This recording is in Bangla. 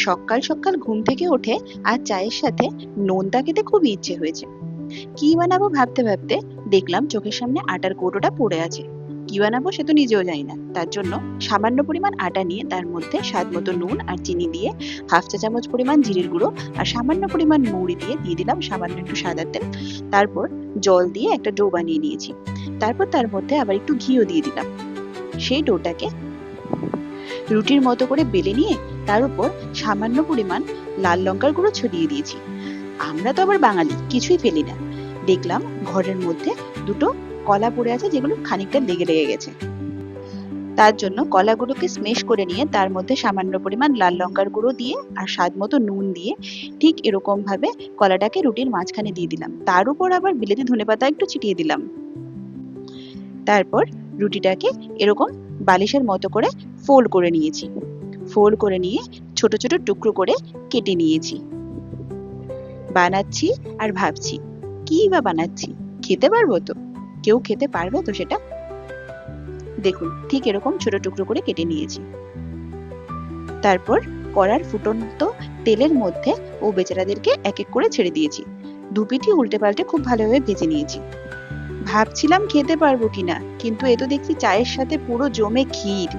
সকাল সকাল ঘুম থেকে উঠে আর চায়ের সাথে নোনতা খেতে খুব ইচ্ছে হয়েছে। কি বানাবো ভাবতে ভাবতে দেখলাম চোখের সামনে আটার কৌটোটা পড়ে আছে। কি বানাবো সে তো নিজেও জানি না। তার জন্য সামান্য পরিমাণ আটা নিয়ে তার মধ্যে স্বাদ মতো নুন আর চিনি দিয়ে, হাফ চা চামচ পরিমাণ জিরের গুঁড়ো আর সামান্য পরিমাণ মৌরি দিয়ে দিলাম সামান্য একটু সাদা তেল। তারপর জল দিয়ে একটা ডো বানিয়ে নিয়েছি। তারপর তার মধ্যে আবার একটু ঘিও দিয়ে দিলাম। সেই ডোটাকে রুটির মতো করে বেলে নিয়ে তার উপর সামান্য পরিমাণ লাল লঙ্কার গুঁড়ো ছড়িয়ে দিয়েছি। আমরা তো আবার বাঙালি, কিছুই ফেলি না। দেখলাম ঘরের মধ্যে দুটো কলা পড়ে আছে, যেগুলো খানিকটা লেগে লেগে গেছে। তার জন্য কলাগুলোকে স্মেশ করে নিয়ে তার মধ্যে সামান্য পরিমাণ লাল লঙ্কার গুঁড়ো দিয়ে আর স্বাদ মতো নুন দিয়ে ঠিক এরকম ভাবে কলাটাকে রুটির মাঝখানে দিয়ে দিলাম। তার উপর আবার বিলেতি ধনেপাতা একটু ছিটিয়ে দিলাম। তারপর রুটিটাকে এরকম বালিশের মতো করে ফোল্ড করে নিয়েছি। ফোল্ড করে নিয়ে ছোট ছোট টুকরো করে কেটে নিয়েছি। বানাচ্ছি আর ভাবছি, কি বা বানাচ্ছি, খেতে পারবো তো? কেউ খেতে পারবে তো সেটা? দেখুন, ঠিক এরকম ছোট টুকরো করে কেটে নিয়েছি। তারপর কড়ার ফুটন্ত তেলের মধ্যে ও বেচারাদেরকে এক এক করে ছেড়ে দিয়েছি। দুপিঠি উল্টে পাল্টে খুব ভালোভাবে ভেজে নিয়েছি। ভাবছিলাম খেতে পারবো কিনা, কিন্তু এ তো দেখছি চায়ের সাথে পুরো জমে ক্ষীর।